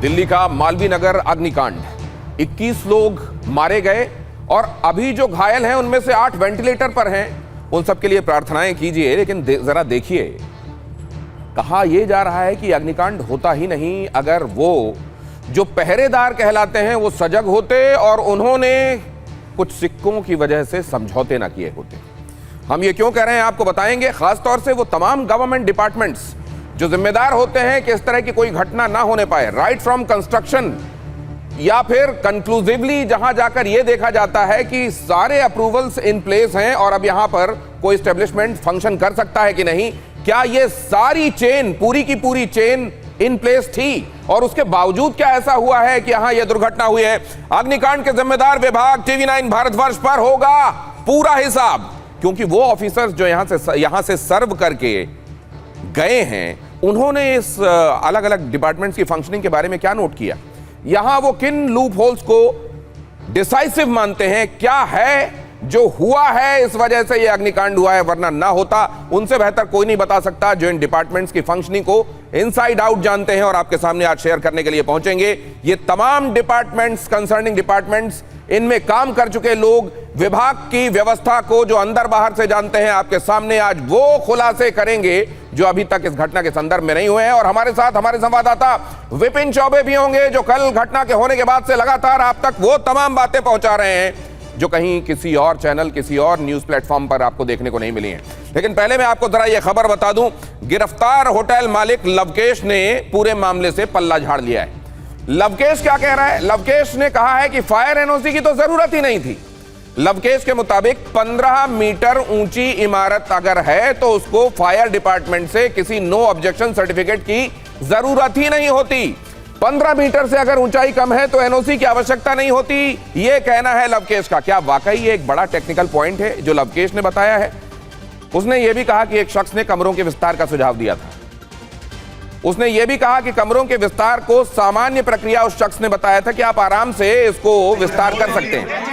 दिल्ली का मालवीय नगर अग्निकांड, 21 लोग मारे गए और अभी जो घायल हैं उनमें से 8 वेंटिलेटर पर हैं। उन सब के लिए प्रार्थनाएं कीजिए। लेकिन जरा देखिए, कहा यह जा रहा है कि अग्निकांड होता ही नहीं अगर वो जो पहरेदार कहलाते हैं वो सजग होते और उन्होंने कुछ सिक्कों की वजह से समझौते ना किए होते। हम ये क्यों कह रहे हैं आपको बताएंगे। खासतौर से वो तमाम गवर्नमेंट डिपार्टमेंट्स जो जिम्मेदार होते हैं कि इस तरह की कोई घटना ना होने पाए, राइट फ्रॉम कंस्ट्रक्शन या फिर कंक्लूसिवली जहां जाकर यह देखा जाता है कि सारे अप्रूवल्स इन प्लेस हैं और अब यहां पर कोई एस्टेब्लिशमेंट फंक्शन कर सकता है कि नहीं, क्या ये सारी चेन, पूरी की पूरी चेन इन प्लेस थी और उसके बावजूद क्या ऐसा हुआ है कि यहां यह दुर्घटना हुई है। अग्निकांड के जिम्मेदार विभाग टीवी9 भारतवर्ष पर होगा पूरा हिसाब, क्योंकि वो ऑफिसर्स जो यहां से सर्व करके गए हैं, उन्होंने इस अलग अलग डिपार्टमेंट्स की फंक्शनिंग के बारे में क्या नोट किया, यहां वो किन लूप होल्स को डिसाइसिव मानते हैं, क्या है जो हुआ है इस वजह से ये अग्निकांड हुआ है, वरना ना होता। उनसे बेहतर कोई नहीं बता सकता जो इन डिपार्टमेंट्स की फंक्शनिंग को इनसाइड आउट जानते हैं और आपके सामने आज शेयर करने के लिए पहुंचेंगे। ये तमाम डिपार्टमेंट्स, कंसर्निंग डिपार्टमेंट्स, इनमें काम कर चुके लोग, विभाग की व्यवस्था को जो अंदर बाहर से जानते हैं, आपके सामने आज वो खुलासे करेंगे जो अभी तक इस घटना के संदर्भ में नहीं हुए हैं। और हमारे साथ हमारे संवाददाता विपिन चौबे भी होंगे जो कल घटना के होने के बाद से लगातार आप तक वो तमाम बातें पहुंचा रहे हैं जो कहीं किसी और चैनल, किसी और न्यूज प्लेटफॉर्म पर आपको देखने को नहीं मिली हैं। लेकिन पहले मैं आपको जरा यह खबर बता दूं, गिरफ्तार होटल मालिक लवकेश ने पूरे मामले से पल्ला झाड़ लिया है। लवकेश क्या कह रहा है? लवकेश ने कहा है कि फायर एनओसी की तो जरूरत ही नहीं थी। लवकेश के मुताबिक 15 मीटर ऊंची इमारत अगर है तो उसको फायर डिपार्टमेंट से किसी नो ऑब्जेक्शन सर्टिफिकेट की जरूरत ही नहीं होती। 15 मीटर से अगर ऊंचाई कम है तो एनओसी की आवश्यकता नहीं होती, यह कहना है लवकेश का। क्या वाकई ये एक बड़ा टेक्निकल पॉइंट है जो लवकेश ने बताया है? उसने यह भी कहा कि एक शख्स ने कमरों के विस्तार का सुझाव दिया था। उसने यह भी कहा कि कमरों के विस्तार को सामान्य प्रक्रिया उस शख्स ने बताया था कि आप आराम से इसको विस्तार कर सकते हैं।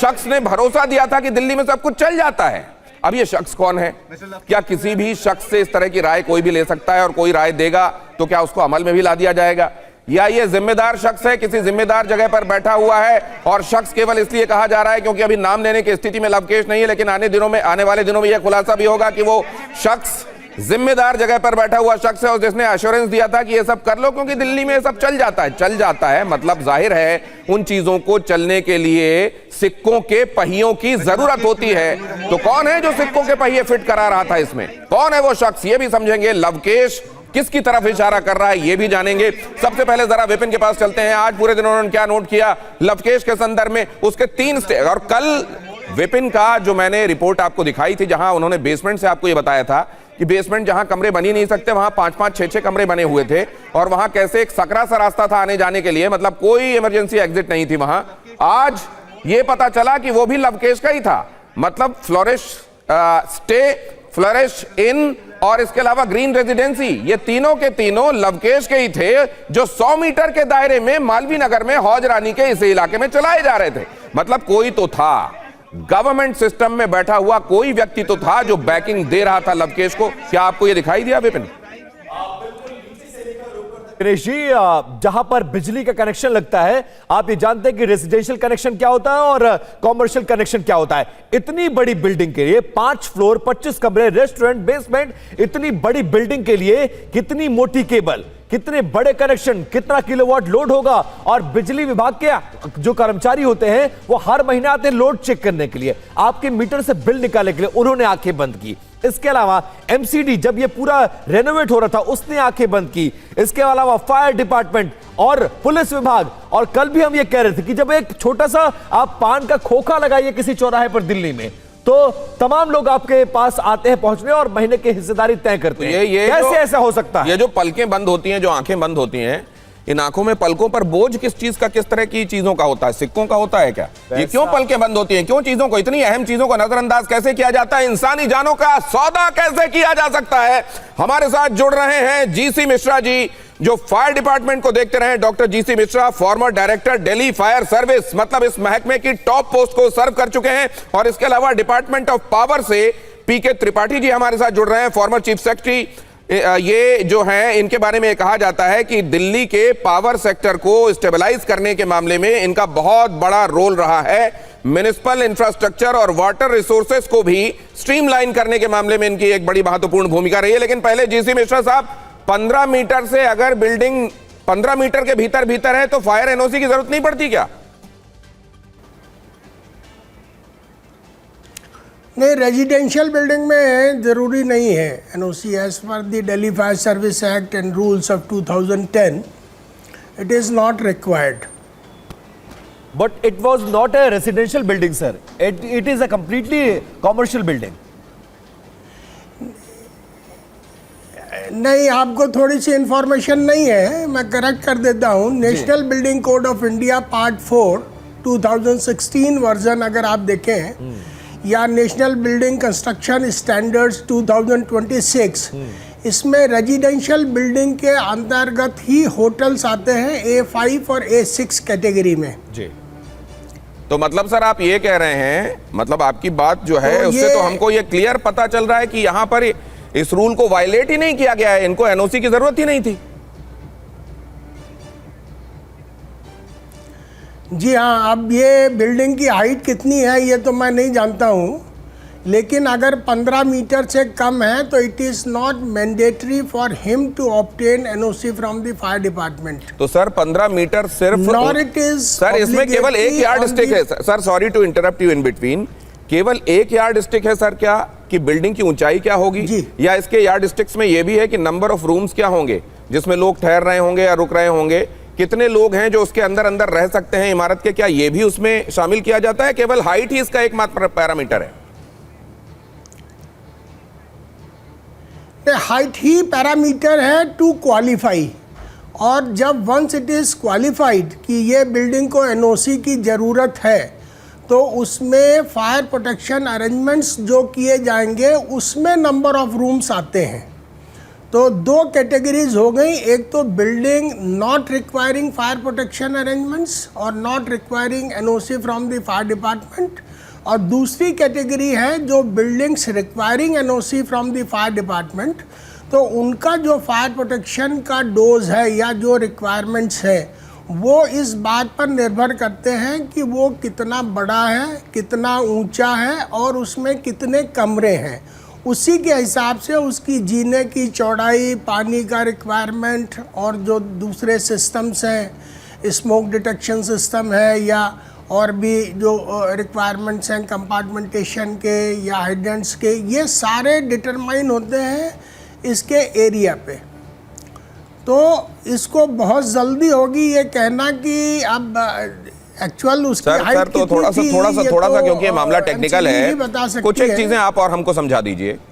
शख्स ने भरोसा दिया था कि दिल्ली में सब कुछ चल जाता है। अब ये शख्स कौन है? क्या किसी भी शख्स से इस तरह की राय कोई भी ले सकता है और कोई राय देगा तो क्या उसको अमल में भी ला दिया जाएगा? या ये जिम्मेदार शख्स है, किसी जिम्मेदार जगह पर बैठा हुआ है और शख्स केवल इसलिए कहा जा रहा है क्योंकि अभी नाम लेने की स्थिति में लवकेश नहीं है, लेकिन आने वाले दिनों में यह खुलासा भी होगा कि वो शख्स जिम्मेदार जगह पर बैठा हुआ शख्स है और जिसने एश्योरेंस दिया था कि ये सब कर लो क्योंकि दिल्ली में ये सब चल जाता है। मतलब जाहिर है उन चीजों को चलने के लिए सिक्कों के पहियों की जरूरत होती है। तो कौन है जो सिक्कों के पहिए फिट करा रहा था इसमें? कौन है वो शख्स, ये भी समझेंगे। लवकेश किसकी तरफ इशारा कर रहा है ये भी जानेंगे। सबसे पहले जरा विपिन के पास चलते हैं। आज पूरे दिन उन्होंने क्या नोट किया लवकेश के संदर्भ में, उसके 3 स्टेज। और कल विपिन का जो मैंने रिपोर्ट आपको दिखाई थी, जहां उन्होंने बेसमेंट से आपको ये बताया था कि बेसमेंट जहां कमरे बन ही नहीं सकते वहां 5-5, 6-6 कमरे बने हुए थे और वहां कैसे एक सकरा सा रास्ता था आने जाने के लिए, मतलब कोई इमरजेंसी एग्जिट नहीं थी वहां। आज ये पता चला कि वो भी लवकेश का ही था। मतलब फ्लोरिश स्टे, फ्लोरिश इन और इसके अलावा ग्रीन रेजिडेंसी, ये तीनों के तीनों लवकेश के ही थे जो 100 मीटर के दायरे में मालवीय नगर में हौज रानी के इस इलाके में चलाए जा रहे थे। मतलब कोई तो था, गवर्नमेंट सिस्टम में बैठा हुआ कोई व्यक्ति तो था जो बैकिंग दे रहा था लवकेश को। क्या आपको यह दिखाई दिया विपिन? गणेश जी, जहां पर बिजली का कनेक्शन लगता है, आप ये जानते हैं कि रेजिडेंशियल कनेक्शन क्या होता है और कॉमर्शियल कनेक्शन क्या होता है। इतनी बड़ी बिल्डिंग के लिए 5 फ्लोर, 25 कमरे, रेस्टोरेंट, बेसमेंट, इतनी बड़ी बिल्डिंग के लिए कितनी मोटी केबल, कितने बड़े कनेक्शन, कितना किलोवाट लोड होगा। और बिजली विभाग के जो कर्मचारी होते हैं वो हर महीने आते हैं लोड चेक करने के लिए, आपके मीटर से बिल निकालने के लिए। उन्होंने आंखें बंद की। इसके अलावा एमसीडी जब ये पूरा रेनोवेट हो रहा था उसने आंखें बंद की। इसके अलावा फायर डिपार्टमेंट और पुलिस विभाग। और कल भी हम ये कह रहे थे कि जब एक छोटा सा आप पान का खोखा लगाइए किसी चौराहे पर दिल्ली में तो तमाम लोग आपके पास आते हैं पहुंचने और महीने की हिस्सेदारी तय करते हैं। ये कैसे ऐसा हो सकता है? ये जो पलकें बंद होती हैं, जो आंखें बंद होती हैं, इन आंखों में, पलकों पर बोझ किस चीज का, किस तरह की चीजों का होता है? सिक्कों का होता है क्या? ये क्यों पलकें बंद होती हैं? क्यों चीजों को, इतनी अहम चीजों को नजरअंदाज कैसे किया जाता है? इंसानी जानों का सौदा कैसे किया जा सकता है? हमारे साथ जुड़ रहे हैं जीसी मिश्रा जी, जो फायर डिपार्टमेंट को देखते रहे। Doctor GC Mishra, farmer director Delhi fire service, मतलब इस महकमे की टॉप पोस्ट को सर्व कर चुके हैं। और इसके अलावा डिपार्टमेंट ऑफ पावर से पीके त्रिपाठी जी हमारे साथ जुड़ रहे हैं, फॉर्मर चीफ सेक्रेटरी। ये जो है इनके बारे में कहा जाता है कि दिल्ली के पावर सेक्टर को स्टेबलाइज करने के मामले में इनका बहुत बड़ा रोल रहा है। म्युनिसिपल इंफ्रास्ट्रक्चर और वाटर रिसोर्सेज को भी स्ट्रीमलाइन करने के मामले में इनकी एक बड़ी महत्वपूर्ण भूमिका रही है। लेकिन पहले जीसी मिश्रा साहब, 15 मीटर से अगर बिल्डिंग 15 मीटर के भीतर है तो फायर एनओसी की जरूरत नहीं पड़ती क्या? नहीं, रेजिडेंशियल बिल्डिंग में ज़रूरी नहीं है NOC. As per the Delhi fire service act and rules of 2010 it is not required. But it was not a residential building, sir. It is a completely commercial building. नहीं, आपको थोड़ी सी इंफॉर्मेशन नहीं है, मैं करेक्ट कर देता हूँ। National building code of India part 4 2016 version अगर आप देखें, या नेशनल बिल्डिंग कंस्ट्रक्शन स्टैंडर्ड्स 2026, इसमें रेजिडेंशियल बिल्डिंग के अंतर्गत ही होटल्स आते हैं A5 और A6 कैटेगरी में। जी। तो मतलब सर आप ये कह रहे हैं, मतलब आपकी बात जो है उससे तो हमको ये क्लियर पता चल रहा है कि यहां पर इस रूल को वायलेट ही नहीं किया गया है, इनको एनओसी की जरूरत ही नहीं थी। जी हाँ, अब ये बिल्डिंग की हाइट कितनी है ये तो मैं नहीं जानता हूँ, लेकिन अगर 15 मीटर से कम है तो it is not mandatory for him to obtain NOC from the fire department. तो सर 15 मीटर सिर्फ, नॉर इट इज सर इसमें केवल एक यार्ड स्टिक है sir, sorry to interrupt you in between, केवल एक यार्ड स्टिक है सर क्या कि बिल्डिंग की ऊंचाई क्या होगी जी। या इसके यार्ड स्टिक्स में ये भी है कि नंबर ऑफ रूम्स क्या होंगे जिसमें लोग ठहर रहे होंगे या रुक रहे होंगे, कितने लोग हैं जो उसके अंदर अंदर रह सकते हैं इमारत के, क्या ये भी उसमें शामिल किया जाता है? केवल हाइट ही इसका एकमात्र पैरामीटर है? हाइट ही पैरामीटर है टू क्वालिफाई, और जब वंस इट इज़ क्वालिफाइड कि ये बिल्डिंग को एनओसी की ज़रूरत है तो उसमें फायर प्रोटेक्शन अरेंजमेंट्स जो किए जाएंगे उसमें नंबर ऑफ रूम्स आते हैं। तो दो कैटेगरीज हो गई, एक तो building not requiring fire protection arrangements और not requiring NOC from the fire department, और दूसरी कैटेगरी है जो buildings requiring NOC from the fire department. तो उनका जो फायर प्रोटेक्शन का डोज है या जो रिक्वायरमेंट्स है वो इस बात पर निर्भर करते हैं कि वो कितना बड़ा है, कितना ऊंचा है और उसमें कितने कमरे हैं। उसी के हिसाब से उसकी जीने की चौड़ाई, पानी का रिक्वायरमेंट और जो दूसरे सिस्टम्स हैं, स्मोक डिटेक्शन सिस्टम है या और भी जो रिक्वायरमेंट्स हैं कंपार्टमेंटेशन के या हाइड्रेंट्स के, ये सारे डिटरमाइन होते हैं इसके एरिया पे। तो इसको बहुत जल्दी होगी ये कहना कि अब एक्चुअल उसकी हाइट तो थोड़ा सा क्योंकि ये मामला टेक्निकल है, कुछ एक चीजें आप और हमको समझा दीजिए।